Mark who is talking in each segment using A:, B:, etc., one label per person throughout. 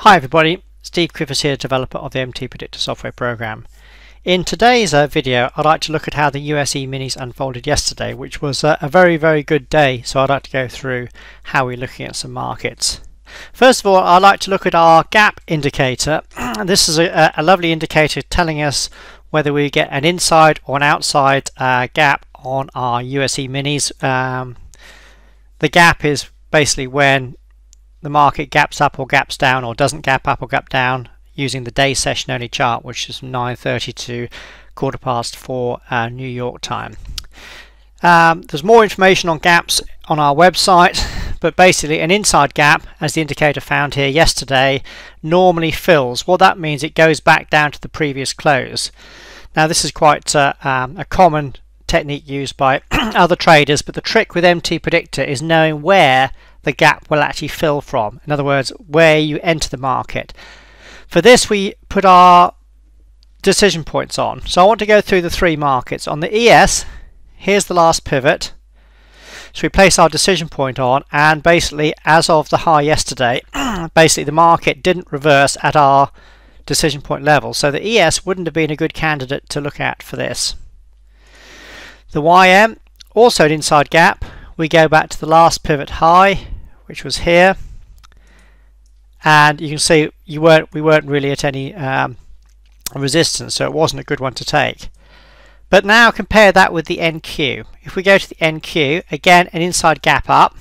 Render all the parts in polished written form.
A: Hi everybody, Steve Clifford here, developer of the MTPredictor software program. In today's video I'd like to look at how the US E-minis unfolded yesterday, which was a very good day, so I'd like to go through how we're looking at some markets. First of all, I'd like to look at our gap indicator. This is a lovely indicator telling us whether we get an inside or an outside gap on our US E-minis. The gap is basically when the market gaps up or gaps down, or doesn't gap up or gap down, using the day session only chart, which is from 9:30 to 4:15 New York time. There's more information on gaps on our website, but basically an inside gap, as the indicator found here yesterday, normally fills. What that means, it goes back down to the previous close. Now this is quite a common technique used by other traders, but the trick with MTPredictor is knowing where the gap will actually fill from. In other words, where you enter the market. For this we put our decision points on. So I want to go through the three markets. On the ES, here's the last pivot. So we place our decision point on, and basically as of the high yesterday, basically the market didn't reverse at our decision point level. So the ES wouldn't have been a good candidate to look at for this. The YM, also an inside gap. We go back to the last pivot high, which was here, and you can see we weren't really at any resistance, so it wasn't a good one to take. But now compare that with the NQ. If we go to the NQ, again an inside gap up.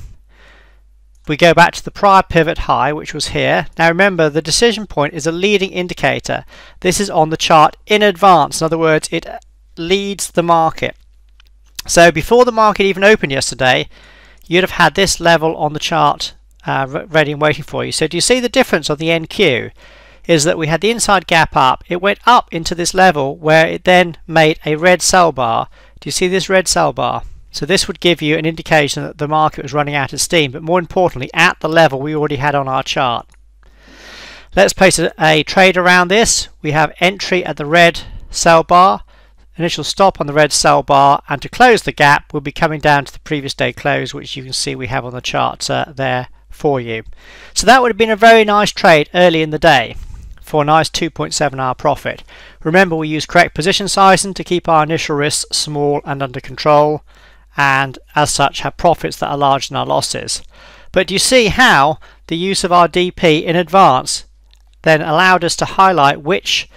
A: We go back to the prior pivot high, which was here. Now remember, the decision point is a leading indicator. This is on the chart in advance. In other words, it leads the market. So before the market even opened yesterday, you'd have had this level on the chart ready and waiting for you. So do you see the difference of the NQ? Is that we had the inside gap up, it went up into this level where it then made a red sell bar. Do you see this red sell bar? So this would give you an indication that the market was running out of steam, but more importantly at the level we already had on our chart. Let's place a trade around this. We have entry at the red sell bar, initial stop on the red sell bar, and to close the gap we'll be coming down to the previous day close, which you can see we have on the chart there for you. So that would have been a very nice trade early in the day for a nice 2.7 hour profit. Remember, we use correct position sizing to keep our initial risks small and under control, and as such have profits that are larger than our losses. But do you see how the use of our DP in advance then allowed us to highlight which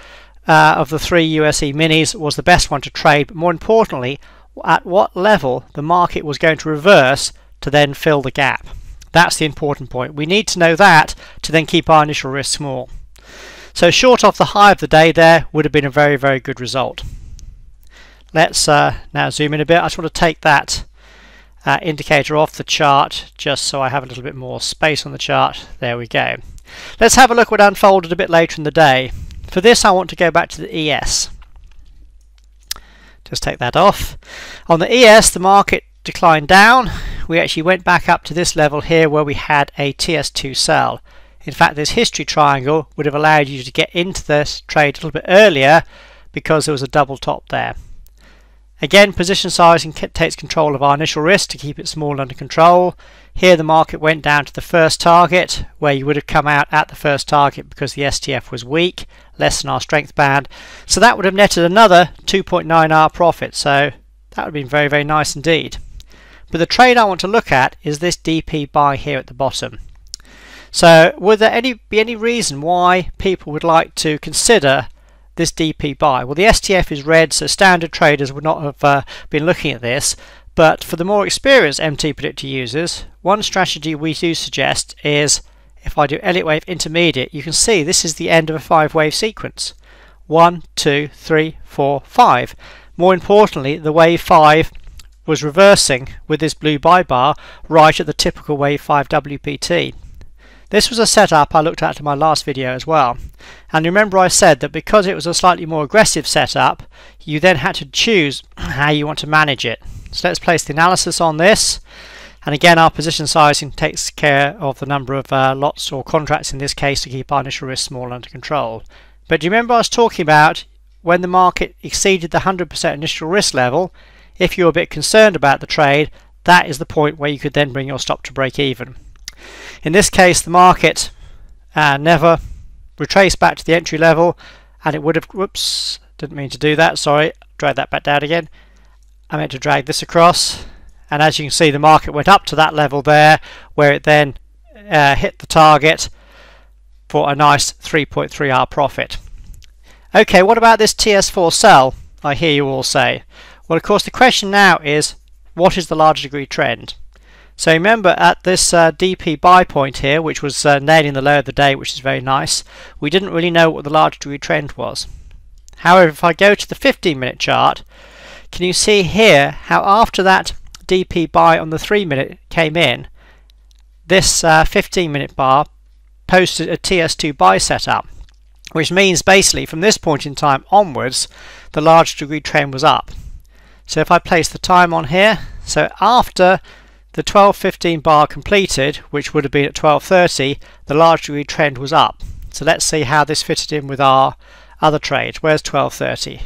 A: of the three US E-minis was the best one to trade, but more importantly at what level the market was going to reverse to then fill the gap. That's the important point. We need to know that to then keep our initial risk small. So short off the high of the day there would have been a very good result. Let's now zoom in a bit. I just want to take that indicator off the chart just so I have a little bit more space on the chart. There we go. Let's have a look what unfolded a bit later in the day. For this I want to go back to the ES. Just take that off. On the ES the market declined down. We actually went back up to this level here where we had a TS2 sell. In fact, this history triangle would have allowed you to get into this trade a little bit earlier because there was a double top there. Again, position sizing takes control of our initial risk to keep it small and under control. Here the market went down to the first target, where you would have come out at the first target because the STF was weak, less than our strength band. So that would have netted another 2.9 hour profit. So that would have been very nice indeed. But the trade I want to look at is this DP buy here at the bottom. So would there be any reason why people would like to consider this DP buy? Well, the STF is red, so standard traders would not have been looking at this, but for the more experienced MTPredictor users, one strategy we do suggest is, if I do Elliott wave intermediate, you can see this is the end of a 5-wave sequence. 1, 2, 3, 4, 5. More importantly, the wave 5 was reversing with this blue buy bar right at the typical wave 5 WPT. This was a setup I looked at in my last video as well, and remember I said that because it was a slightly more aggressive setup, you then had to choose how you want to manage it. So let's place the analysis on this, and again our position sizing takes care of the number of lots or contracts in this case to keep our initial risk small and under control. But do you remember I was talking about when the market exceeded the 100% initial risk level, if you're a bit concerned about the trade, that is the point where you could then bring your stop to break even. In this case the market never retrace back to the entry level, and it would have, whoops, didn't mean to do that, sorry, drag that back down again. I meant to drag this across, and as you can see, the market went up to that level there, where it then hit the target for a nice 3.3 hour profit. Okay, what about this TS4 sell, I hear you all say? Well, of course, the question now is, what is the large degree trend? So remember, at this DP buy point here, which was nailing the low of the day, which is very nice, we didn't really know what the large degree trend was. However, if I go to the 15-minute chart, can you see here how after that DP buy on the 3-minute came in, this 15-minute bar posted a TS2 buy setup, which means basically from this point in time onwards, the large degree trend was up. So if I place the time on here, so after the 12:15 bar completed, which would have been at 12:30, the large degree trend was up. So let's see how this fitted in with our other trade. Where's 12:30?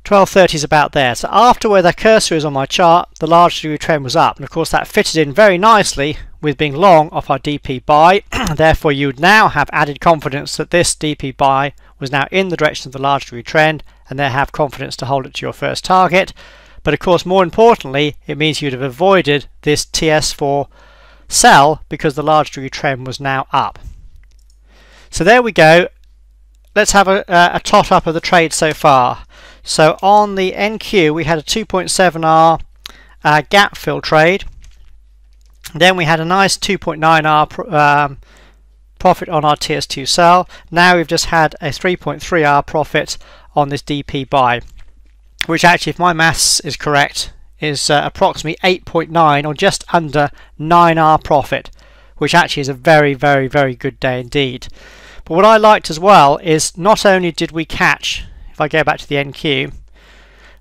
A: 12:30 is about there. So after where the cursor is on my chart, the large degree trend was up, and of course that fitted in very nicely with being long off our DP buy. Therefore you would now have added confidence that this DP buy was now in the direction of the large degree trend, and then have confidence to hold it to your first target. But of course, more importantly, it means you'd have avoided this TS4 sell because the large degree trend was now up. So there we go. Let's have a tot up of the trade so far. So on the NQ we had a 2.7 hour gap fill trade. Then we had a nice 2.9 hour profit on our TS2 sell. Now we've just had a 3.3 hour profit on this DP buy, which actually, if my maths is correct, is approximately 8.9 or just under 9 hour profit, which actually is a very, very, very good day indeed. But what I liked as well is not only did we catch, if I go back to the NQ,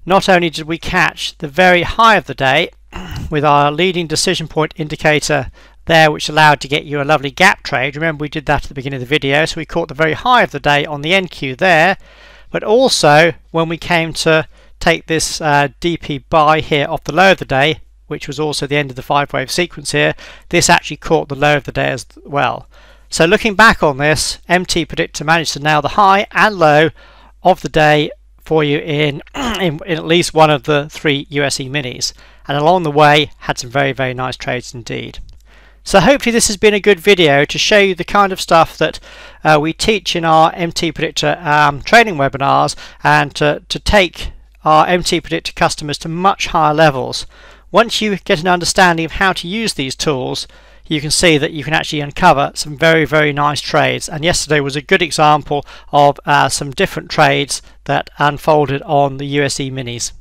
A: not only did we catch the very high of the day with our leading decision point indicator there, which allowed to get you a lovely gap trade. Remember, we did that at the beginning of the video, so we caught the very high of the day on the NQ there, but also when we came to take this DP buy here off the low of the day, which was also the end of the 5-wave sequence here, this actually caught the low of the day as well. So looking back on this, MTPredictor managed to nail the high and low of the day for you in at least one of the 3 US E-minis, and along the way had some very, very nice trades indeed. So hopefully this has been a good video to show you the kind of stuff that we teach in our MTPredictor training webinars, and to take our MTPredictor customers to much higher levels. Once you get an understanding of how to use these tools, you can see that you can actually uncover some very, very nice trades, and yesterday was a good example of some different trades that unfolded on the US E-minis.